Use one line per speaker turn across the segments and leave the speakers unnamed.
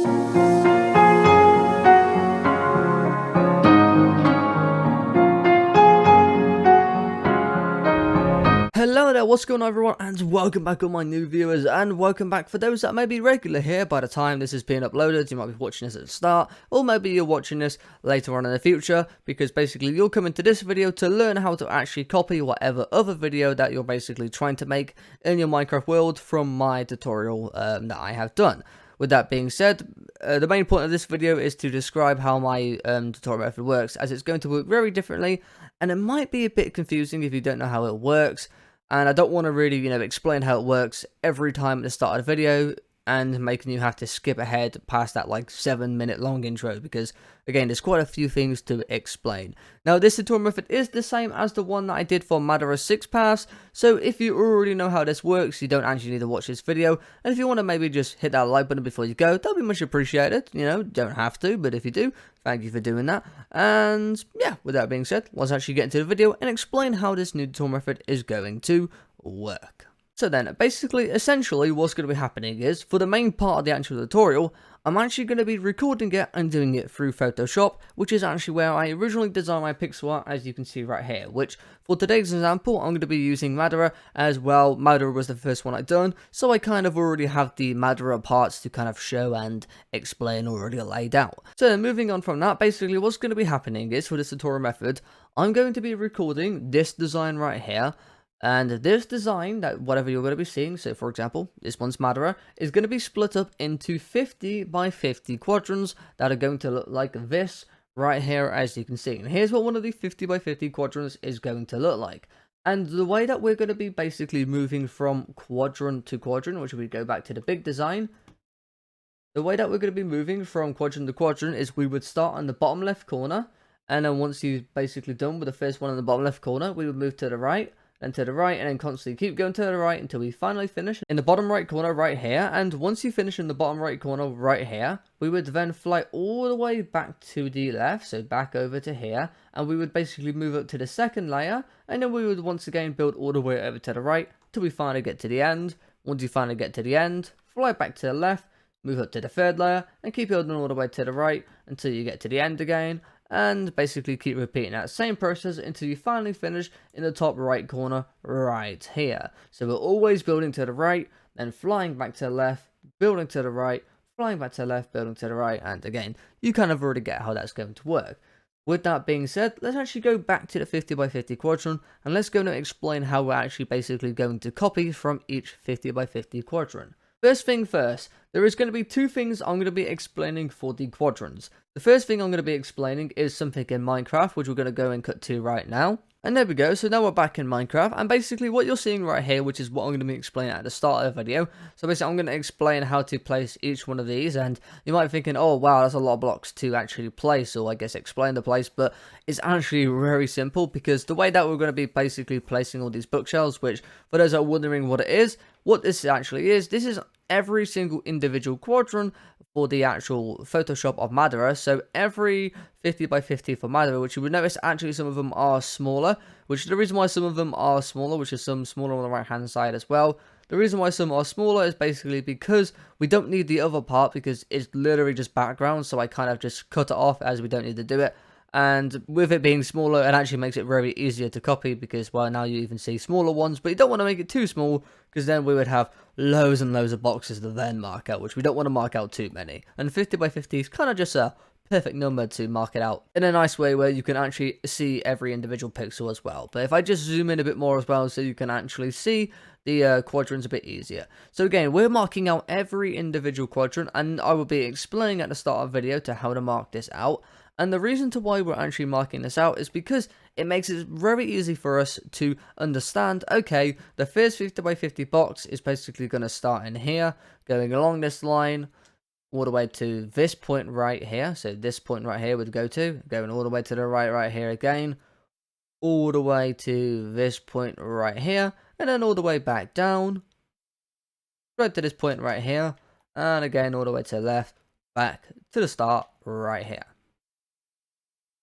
Hello there, what's going on everyone, and welcome back all my new viewers, and welcome back for those that may be regular here by the time this is being uploaded. You might be watching this at the start, or maybe you're watching this later on in the future, because basically you're coming to this video to learn how to actually copy whatever other video that you're basically trying to make in your Minecraft world from my tutorial that I have done. With that being said, the main point of this video is to describe how my tutorial method works, as it's going to work very differently, and it might be a bit confusing if you don't know how it works. And I don't want to really, explain how it works every time at the start of the video and making you have to skip ahead past that like 7-minute long intro, because again, there's quite a few things to explain. Now, this tutorial method is the same as the one that I did for Madara 6 pass, so if you already know how this works, you don't actually need to watch this video. And if you want to maybe just hit that like button before you go, that'll be much appreciated. Don't have to, but if you do, thank you for doing that. And yeah, with that being said, let's actually get into the video and explain how this new tutorial method is going to work. So then, basically, essentially, what's going to be happening is, for the main part of the actual tutorial, I'm actually going to be recording it and doing it through Photoshop, which is actually where I originally designed my pixel art, as you can see right here, which, for today's example, I'm going to be using Madara as well. Madara was the first one I'd done, so I kind of already have the Madara parts to kind of show and explain already laid out. So then, moving on from that, basically, what's going to be happening is, for this tutorial method, I'm going to be recording this design right here. And this design, that whatever you're going to be seeing, so for example, this one's Madara, is going to be split up into 50 by 50 quadrants that are going to look like this right here, as you can see. And here's what one of the 50 by 50 quadrants is going to look like. And the way that we're going to be basically moving from quadrant to quadrant, which we go back to the big design, the way that we're going to be moving from quadrant to quadrant is we would start on the bottom left corner, and then once you've basically done with the first one in the bottom left corner, we would move to the right, and to the right, and then constantly keep going to the right until we finally finish in the bottom right corner right here. And once you finish in the bottom right corner right here, we would then fly all the way back to the left, so back over to here, and we would basically move up to the second layer, and then we would once again build all the way over to the right till we finally get to the end. Once you finally get to the end, fly back to the left, move up to the third layer, and keep building all the way to the right until you get to the end again. And basically keep repeating that same process until you finally finish in the top right corner right here. So we're always building to the right, then flying back to the left, building to the right, flying back to the left, building to the right, and again, you kind of already get how that's going to work. With that being said, let's actually go back to the 50 by 50 quadrant, and let's go and explain how we're actually basically going to copy from each 50 by 50 quadrant. First thing first, there is going to be two things I'm going to be explaining for the quadrants. The first thing I'm going to be explaining is something in Minecraft, which we're going to go and cut to right now. And there we go, so now we're back in Minecraft, and basically what you're seeing right here, which is what I'm going to be explaining at the start of the video. So basically I'm going to explain how to place each one of these, and you might be thinking, oh wow, that's a lot of blocks to actually place, or I guess explain the place, but it's actually very simple, because the way that we're going to be basically placing all these bookshelves, which for those that are wondering what it is, what this actually is, this is every single individual quadrant for the actual Photoshop of Madara. So every 50 by 50 for Madara, which you would notice actually some of them are smaller, which the reason why some of them are smaller, which is some smaller on the right hand side as well. The reason why some are smaller is basically because we don't need the other part, because it's literally just background, so I kind of just cut it off as we don't need to do it. And with it being smaller, it actually makes it very easier to copy, because, well, now you even see smaller ones, but you don't want to make it too small, because then we would have loads and loads of boxes to then mark out, which we don't want to mark out too many. And 50 by 50 is kind of just a perfect number to mark it out in a nice way where you can actually see every individual pixel as well. But if I just zoom in a bit more as well, so you can actually see the quadrants a bit easier. So again, we're marking out every individual quadrant, and I will be explaining at the start of the video to how to mark this out. And the reason to why we're actually marking this out is because it makes it very easy for us to understand, okay, the first 50 by 50 box is basically going to start in here, going along this line, all the way to this point right here. So this point right here would go to, going all the way to the right here again, all the way to this point right here, and then all the way back down, right to this point right here, and again all the way to the left, back to the start right here.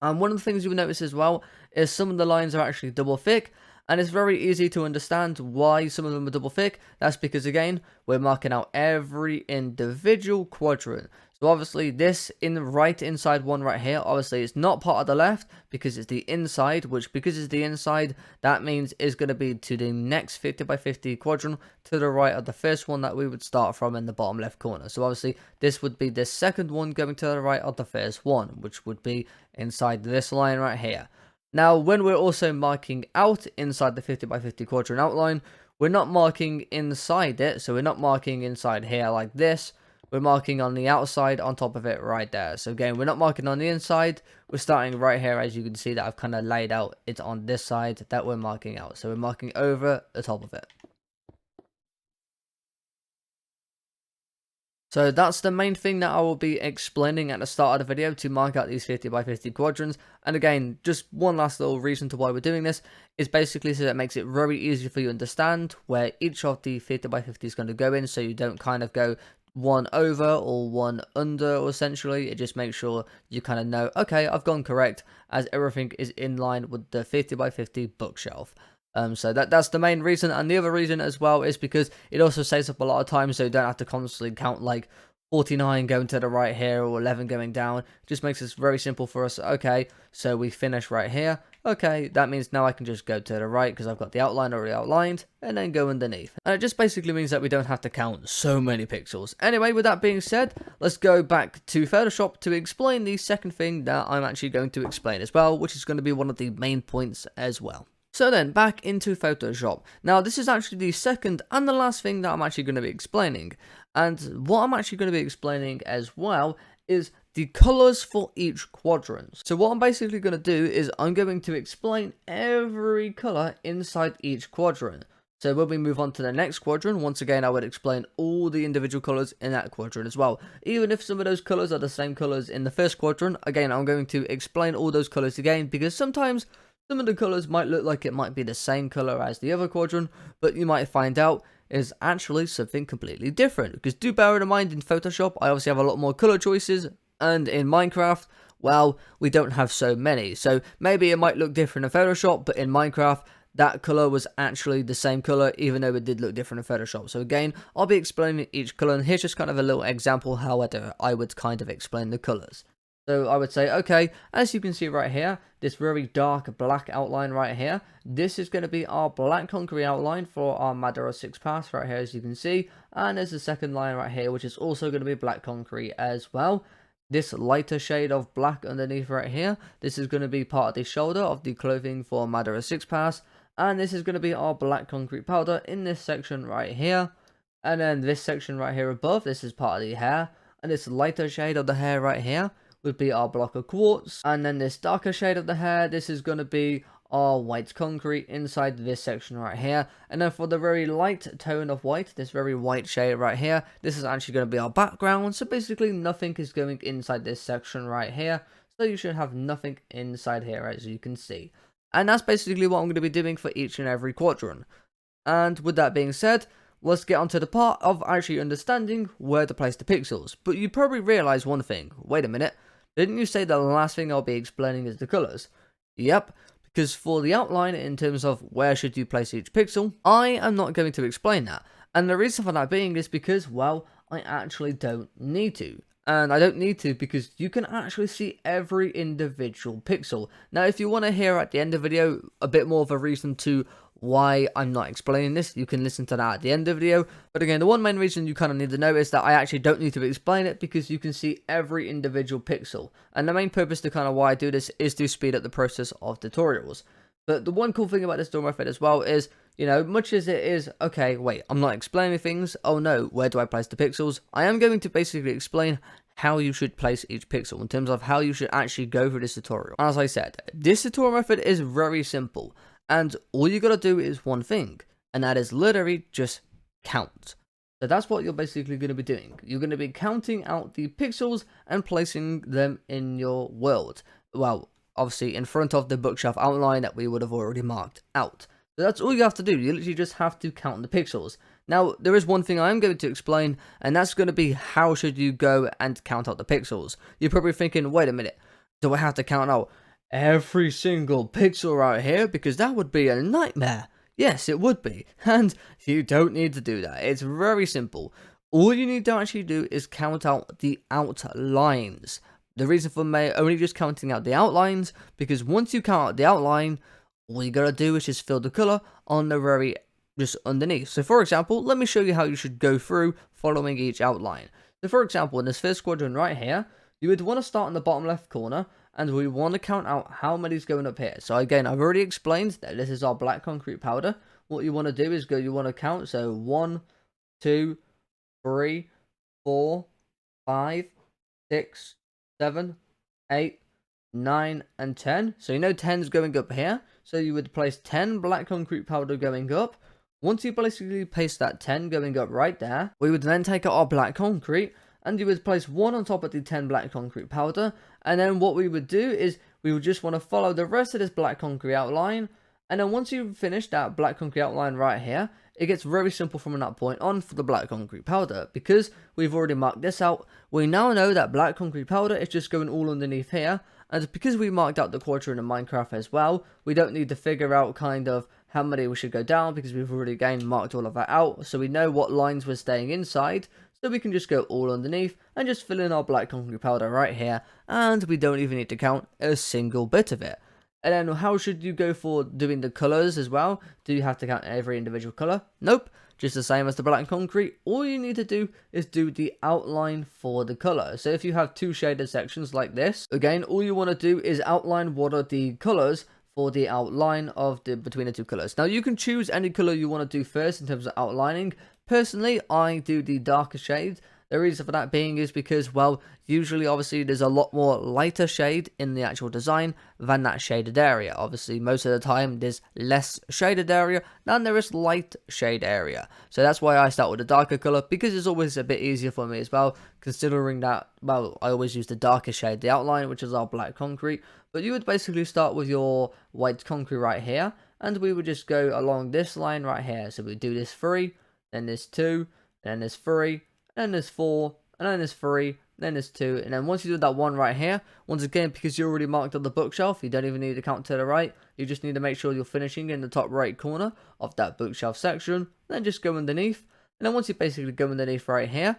And one of the things you will notice as well is some of the lines are actually double thick, And it's very easy to understand why some of them are double thick. That's because, again, we're marking out every individual quadrant. So obviously this right inside one right here, obviously it's not part of the left because it's the inside, which because it's the inside, that means is going to be to the next 50 by 50 quadrant to the right of the first one that we would start from in the bottom left corner. So obviously this would be the second one going to the right of the first one, which would be inside this line right here. Now, when we're also marking out inside the 50 by 50 quadrant outline, we're not marking inside it, so we're not marking inside here like this. We're marking on the outside on top of it right there. So again, we're not marking on the inside. We're starting right here, as you can see that I've kind of laid out it on this side that we're marking out. So we're marking over the top of it. So that's the main thing that I will be explaining at the start of the video to mark out these 50 by 50 quadrants. And again, just one last little reason to why we're doing this is basically so that it makes it very easy for you to understand where each of the 50 by 50 is going to go in, so you don't kind of go one over or one under, or essentially it just makes sure you kind of know, okay, I've gone correct, as everything is in line with the 50 by 50 bookshelf. So that's the main reason, and the other reason as well is because it also saves up a lot of time, so you don't have to constantly count like 49 going to the right here or 11 going down. It just makes this very simple for us. Okay, so we finish right here. Okay, that means now I can just go to the right because I've got the outline already outlined, and then go underneath. And it just basically means that we don't have to count so many pixels. Anyway, with that being said, let's go back to Photoshop to explain the second thing that I'm actually going to explain as well, which is going to be one of the main points as well. So then, back into Photoshop. Now, this is actually the second and the last thing that I'm actually going to be explaining. And what I'm actually going to be explaining as well is the colors for each quadrant. So what I'm basically going to do is I'm going to explain every color inside each quadrant. So when we move on to the next quadrant, once again, I would explain all the individual colors in that quadrant as well. Even if some of those colors are the same colors in the first quadrant, again, I'm going to explain all those colors again, because sometimes some of the colors might look like it might be the same color as the other quadrant, but you might find out is actually something completely different. Because do bear in mind, in Photoshop, I obviously have a lot more color choices, and in Minecraft, well, we don't have so many. So maybe it might look different in Photoshop, but in Minecraft, that color was actually the same color, even though it did look different in Photoshop. So again, I'll be explaining each color, and here's just kind of a little example how I would kind of explain the colors. So I would say, okay, as you can see right here, this very dark black outline right here, this is going to be our black concrete outline for our Madara 6 pass right here, as you can see. And there's the second line right here, which is also going to be black concrete as well. This lighter shade of black underneath right here, this is going to be part of the shoulder of the clothing for Madara 6 pass. And this is going to be our black concrete powder in this section right here. And then this section right here above, this is part of the hair. And this lighter shade of the hair right here would be our block of quartz, and then this darker shade of the hair, this is going to be our white concrete inside this section right here. And then for the very light tone of white, this very white shade right here, this is actually going to be our background. So basically nothing is going inside this section right here, so you should have nothing inside here, as you can see. And that's basically what I'm going to be doing for each and every quadrant. And with that being said, let's get onto the part of actually understanding where to place the pixels. But you probably realize one thing. Wait a minute. Didn't you say the last thing I'll be explaining is the colors? Yep, because for the outline in terms of where should you place each pixel, I am not going to explain that. And the reason for that being is because, well, I actually don't need to. And I don't need to because you can actually see every individual pixel. Now, if you want to hear at the end of the video a bit more of a reason to why I'm not explaining this, you can listen to that at the end of the video. But again, the one main reason you kind of need to know is that I actually don't need to explain it, because you can see every individual pixel. And the main purpose to kind of why I do this is to speed up the process of tutorials. But the one cool thing about this door method as well is, you know, much as it is, okay, wait, I'm not explaining things, oh no, where do I place the pixels? I am going to basically explain how you should place each pixel in terms of how you should actually go through this tutorial. As I said, this tutorial method is very simple. And all you gotta do is one thing, and that is literally just count. So that's what you're basically going to be doing. You're going to be counting out the pixels and placing them in your world. Well, obviously in front of the bookshelf outline that we would have already marked out. So that's all you have to do. You literally just have to count the pixels. Now, there is one thing I am going to explain, and that's going to be how should you go and count out the pixels. You're probably thinking, wait a minute, do I have to count out every single pixel right here, because that would be a nightmare. Yes, it would be. And you don't need to do that. It's very simple. All you need to actually do is count out the outlines. The reason for me only just counting out the outlines, because once you count out the outline, all you gotta do is just fill the color on the very just underneath. So for example, let me show you how you should go through following each outline. So for example, in this first quadrant right here, you would want to start in the bottom left corner, and we want to count out how many is going up here. So again, I've already explained that this is our black concrete powder. What you want to do is you want to count, so 1, 2, 3, 4, 5, 6, 7, 8, 9, and 10. So you know 10 is going up here. So you would place 10 black concrete powder going up. Once you basically place that 10 going up right there, we would then take out our black concrete, and you would place 1 on top of the 10 black concrete powder. And then what we would do is we would just want to follow the rest of this black concrete outline. And then once you've finished that black concrete outline right here, it gets very simple from that point on for the black concrete powder. Because we've already marked this out, we now know that black concrete powder is just going all underneath here. And because we marked out the quadrant in Minecraft as well, we don't need to figure out kind of how many we should go down, because we've already again marked all of that out. So we know what lines we're staying inside. So we can just go all underneath and just fill in our black concrete powder right here. And we don't even need to count a single bit of it. And then how should you go for doing the colors as well? Do you have to count every individual color? Nope. Just the same as the black concrete. All you need to do is do the outline for the color. So if you have two shaded sections like this, again, all you want to do is outline what are the colors for the outline of the between the two colors. Now you can choose any color you want to do first in terms of outlining. Personally, I do the darker shade. The reason for that being is because, well, usually obviously there's a lot more lighter shade in the actual design than that shaded area. Obviously, most of the time there's less shaded area than there is light shade area. So that's why I start with a darker color, because it's always a bit easier for me as well, considering that, well, I always use the darker shade, the outline, which is our black concrete. But you would basically start with your white concrete right here, and we would just go along this line right here. So we do this 3, then this 2, then this 3, then there's 4, and then there's 3, then there's 2, and then once you do that 1 right here, once again, because you're already marked on the bookshelf, you don't even need to count to the right. You just need to make sure you're finishing in the top right corner of that bookshelf section. Then just go underneath, and then once you basically go underneath right here,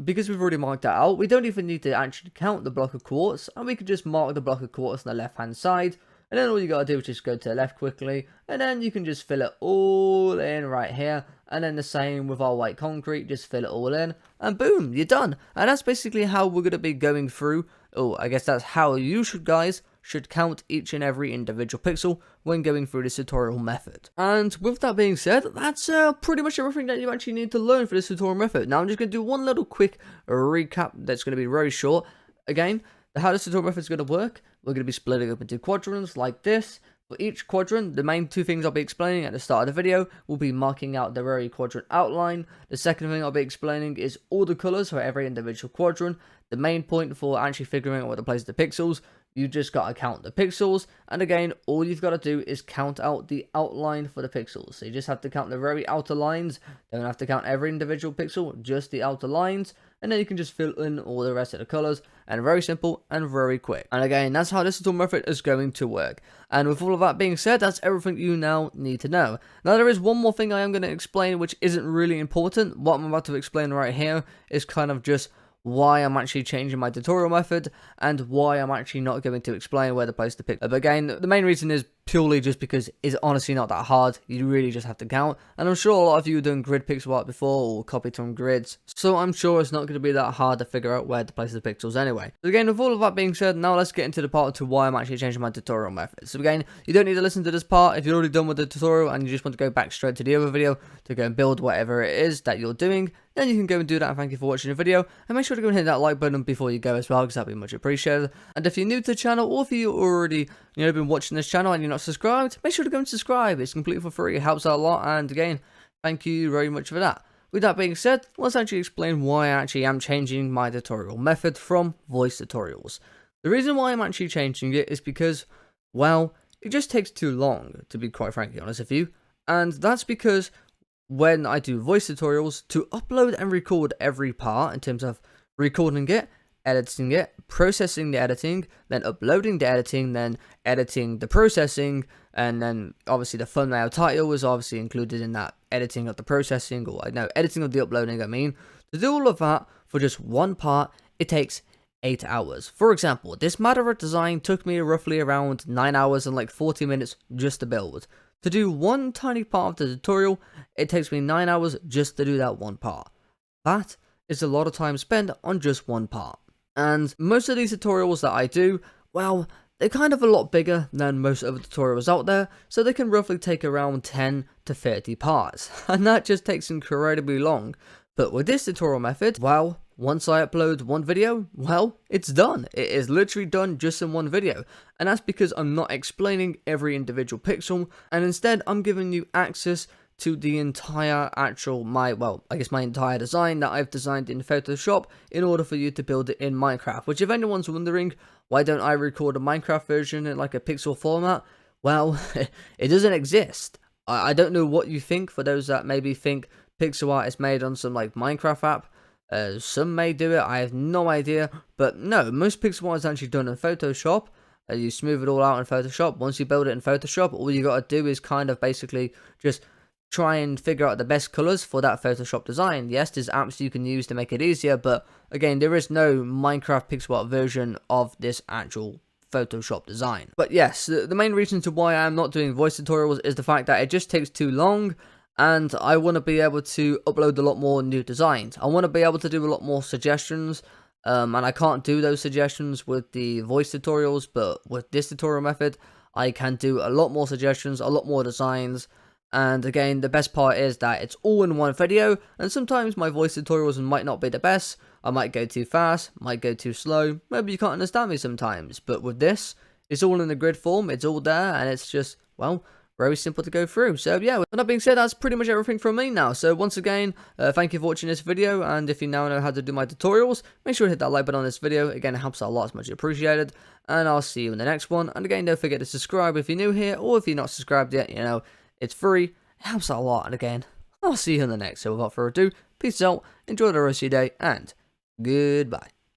because we've already marked that out, we don't even need to actually count the block of quartz, and we can just mark the block of quartz on the left hand side. And then all you gotta do is just go to the left quickly, and then you can just fill it all in right here. And then the same with our white concrete, just fill it all in, and boom, you're done. And that's basically how we're gonna be going through. Oh, I guess that's how you guys should count each and every individual pixel when going through this tutorial method. And with that being said, that's pretty much everything that you actually need to learn for this tutorial method. Now I'm just gonna do one little quick recap that's gonna be very short. Again, how this tutorial method is going to work, we're going to be splitting up into quadrants like this. For each quadrant, the main two things I'll be explaining at the start of the video will be marking out the very quadrant outline. The second thing I'll be explaining is all the colors for every individual quadrant. The main point for actually figuring out where to place the pixels, you just got to count the pixels. And again, all you've got to do is count out the outline for the pixels. So you just have to count the very outer lines. Don't have to count every individual pixel, just the outer lines. And then you can just fill in all the rest of the colors, and very simple and very quick. And again, that's how this tutorial method is going to work. And with all of that being said, that's everything you now need to know. Now there is one more thing I am going to explain, which isn't really important. What I'm about to explain right here is kind of just why I'm actually changing my tutorial method, and why I'm actually not going to explain where to place the pixel. But again, the main reason is purely just because it's honestly not that hard. You really just have to count, and I'm sure a lot of you have done grid pixel art before or copied from grids, so I'm sure it's not going to be that hard to figure out where to place the pixels anyway. So again, with all of that being said, now let's get into the part to why I'm actually changing my tutorial method. So again, you don't need to listen to this part if you're already done with the tutorial and you just want to go back straight to the other video to go and build whatever it is that you're doing. Then you can go and do that, and thank you for watching the video, and make sure to go and hit that like button before you go as well, because that'd be much appreciated. And if you're new to the channel, or if you already been watching this channel and you're not subscribed, make sure to go and subscribe. It's completely for free, it helps out a lot, and again, thank you very much for that. With that being said, let's actually explain why I actually am changing my tutorial method from voice tutorials. The reason why I'm actually changing it is because, well, it just takes too long, to be quite frankly honest with you, and that's because when I do voice tutorials, to upload and record every part in terms of recording it editing it, processing the editing, then uploading the editing, then editing the processing, and then obviously the thumbnail title was obviously included in that editing of the processing, or no, editing of the uploading, I mean. To do all of that for just one part, it takes 8 hours. For example, this Quadrant design took me roughly around 9 hours and like 40 minutes just to build. To do one tiny part of the tutorial, it takes me 9 hours just to do that one part. That is a lot of time spent on just one part. And most of these tutorials that I do, well, they're kind of a lot bigger than most other tutorials out there, so they can roughly take around 10 to 30 parts, and that just takes incredibly long. But with this tutorial method, well, once I upload one video, well, it's done. It is literally done just in one video. And that's because I'm not explaining every individual pixel, and instead I'm giving you access to the entire my entire design that I've designed in Photoshop in order for you to build it in Minecraft. Which, if anyone's wondering, why don't I record a Minecraft version in like a pixel format? Well, it doesn't exist. I don't know what you think, for those that maybe think pixel art is made on some like Minecraft app. Some may do it, I have no idea, but no, most pixel art is actually done in Photoshop. You smooth it all out in Photoshop. Once you build it in Photoshop, all you gotta do is kind of basically just try and figure out the best colors for that Photoshop design. Yes, there's apps you can use to make it easier, but again, there is no Minecraft pixel art version of this actual Photoshop design. But yes, the main reason to why I'm not doing voice tutorials is the fact that it just takes too long, and I want to be able to upload a lot more new designs. I want to be able to do a lot more suggestions, and I can't do those suggestions with the voice tutorials, but with this tutorial method, I can do a lot more suggestions, a lot more designs. And again, the best part is that it's all in one video, and sometimes my voice tutorials might not be the best. I might go too fast, might go too slow, maybe you can't understand me sometimes, but with this, it's all in the grid form, it's all there, and it's just, well, very simple to go through. So yeah, with that being said, that's pretty much everything from me now. So once again, thank you for watching this video, and if you now know how to do my tutorials, make sure to hit that like button on this video. Again, it helps out a lot, it's much appreciated, and I'll see you in the next one. And again, don't forget to subscribe if you're new here, or if you're not subscribed yet, you know, it's free, it helps out a lot, and again, I'll see you in the next. So without further ado, peace out, enjoy the rest of your day, and goodbye.